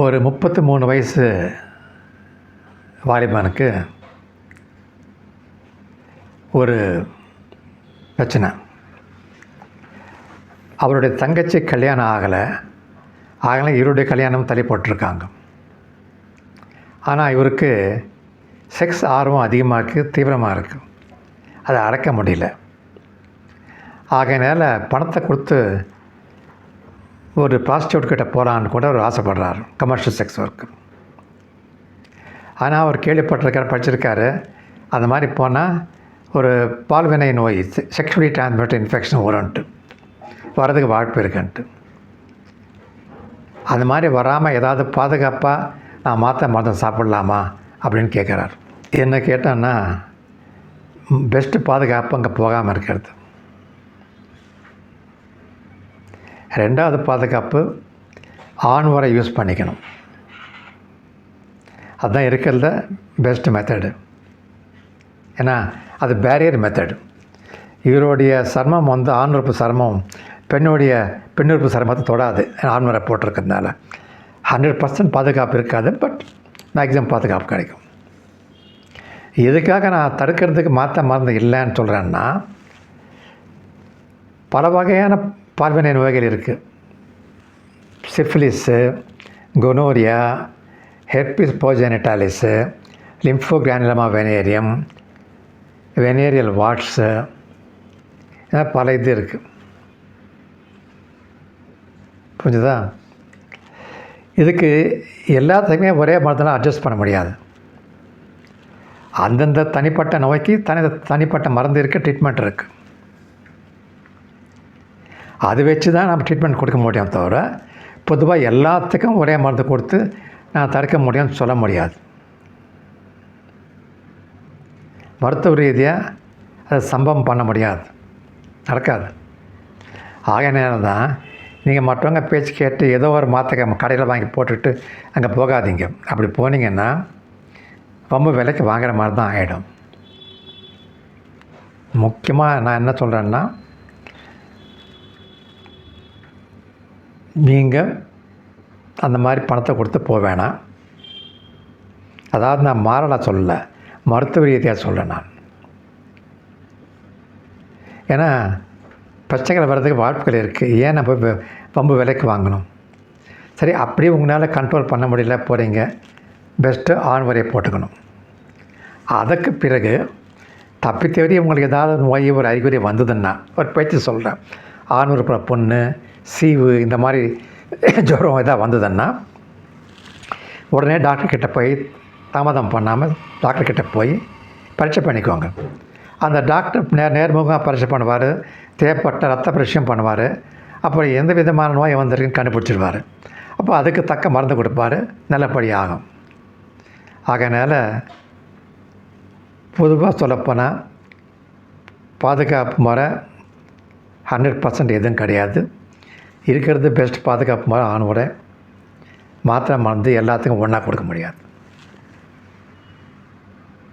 ஒரு 33 வயசு வாலிபனுக்கு ஒரு பிரச்சனை. அவருடைய தங்கச்சி கல்யாணம் ஆகலை. இவருடைய கல்யாணம் தள்ளி போட்டிருக்காங்க. ஆனால் இவருக்கு செக்ஸ் ஆர்வம் அதிகமாக இருக்குது, தீவிரமாக இருக்குது. அதை அடக்க முடியல. ஆகையினால பணத்தை கொடுத்து ஒரு ப்ராஸ்டியூட் கிட்ட போகலான்னு கூட அவர் ஆசைப்படுறார், கமர்ஷியல் செக்ஸ் ஒர்க்கு. ஆனால் அவர் கேள்விப்பட்டிருக்கார், படிச்சிருக்காரு. அந்த மாதிரி போனால் ஒரு பால்வினை நோய், செக்ஷுவலி டிரான்ஸ்மிட்டட் இன்ஃபெக்ஷன் வரும்ன்ட்டு, வரதுக்கு வாய்ப்பு இருக்குன்ட்டு. அந்த மாதிரி வராமல் ஏதாவது பாதுகாப்பாக நான் மாற்ற மருந்து சாப்பிட்லாமா அப்படின்னு கேட்குறார். என்ன கேட்டான்னா, பெஸ்ட்டு பாதுகாப்பு அங்கே போகாமல் இருக்கிறது. ரெண்டாவது பாதுகாப்பு, ஆண் உரை யூஸ் பண்ணிக்கணும். அதுதான் இருக்கிறத பெஸ்ட் மெத்தடு. ஏன்னா அது பேரியர் மெத்தடு. இவருடைய சர்மம் ஆணுறுப்பு சர்மம் பெண்ணுறுப்பு சர்மத்தை தொடாது, ஆண்முறை போட்டிருக்கிறதுனால 100% பாதுகாப்பு இருக்காது. பட் மேக்ஸிமம் பாதுகாப்பு கிடைக்கும். இதுக்காக நான் தடுக்கிறதுக்கு மாற்ற மருந்து இல்லைன்னு சொல்கிறேன்னா, பல வகையான பால்வினை நோய்கள் இருக்குது. சிஃபிலிஸு, கொனோரியா, ஹெர்பிஸ் போஜெனிட்டாலிஸு, லிம்ஃபோகிரானுலமா வெனேரியம், வெனேரியல் வாட்ஸு, பல இது இருக்குது. புரிஞ்சுதா? இதுக்கு எல்லாத்தையுமே ஒரே மருந்தெல்லாம் அட்ஜஸ்ட் பண்ண முடியாது. அந்தந்த தனிப்பட்ட நோய்க்கு தனிப்பட்ட மருந்து இருக்குது, ட்ரீட்மெண்ட் இருக்குது. அது வச்சு தான் நம்ம ட்ரீட்மெண்ட் கொடுக்க முடியும். தவிர பொதுவாக எல்லாத்துக்கும் ஒரே மருந்து கொடுத்து நான் தடுக்க முடியும்னு சொல்ல முடியாது. மருத்துவ ரீதியாக அதை சம்பவம் பண்ண முடியாது, நடக்காது. ஆக நேரம் தான் நீங்கள் மற்றவங்க பேச்சு கேட்டு ஏதோ ஒரு மாத்திரை கடையில் வாங்கி போட்டுட்டு அங்கே போகாதீங்க. அப்படி போனீங்கன்னா ரொம்ப விலைக்கு வாங்குற மாதிரி தான் ஆகிடும். முக்கியமாக நான் என்ன சொல்கிறேன்னா, நீங்கள் அந்த மாதிரி பணத்தை கொடுத்து போக வேணாம். அதாவது நான் மாறலாக சொல்லலை, மருத்துவ ரீதியாக சொல்கிறேன் நான். ஏன்னா பிரச்சனைகள் வர்றதுக்கு வாய்ப்புகள் இருக்குது. ஏன் நம்ம ரொம்ப விலைக்கு வாங்கணும்? சரி, அப்படியே உங்களால் கண்ட்ரோல் பண்ண முடியல போகிறீங்க, பெஸ்ட்டு ஆண் உரையை போட்டுக்கணும். அதுக்கு பிறகு தப்பி தேடி உங்களுக்கு ஏதாவது நோய் ஒரு அறிகுறி வந்ததுன்னா, ஒரு பேச்சு சொல்கிறேன், ஆண் உறுப்புற புண்ணு, சீவு, இந்த மாதிரி ஜுரம் எதாவது வந்ததுன்னா உடனே டாக்டர்கிட்ட போய் தாமதம் பண்ணாமல் டாக்டர்கிட்ட போய் பரீட்சை பண்ணிக்குவாங்க. அந்த டாக்டர் நேர்முகமாக பரீட்சை பண்ணுவார், தேவைப்பட்ட ரத்த பரீட்சையும் பண்ணுவார். அப்புறம் எந்த விதமான நோய் வந்திருக்குன்னு கண்டுபிடிச்சிடுவார். அப்போ அதுக்கு தக்க மருந்து கொடுப்பார், நல்லபடி ஆகும். ஆகையினால பொதுவாக சொல்லப்போனால் பாதுகாப்பு முறை 100% எதுவும் கிடையாது. இருக்கிறது பெஸ்ட் பாதுகாப்பு முறை ஆண் உரை. மாத்திரை மருந்து எல்லாத்துக்கும் ஒன்றா கொடுக்க முடியாது.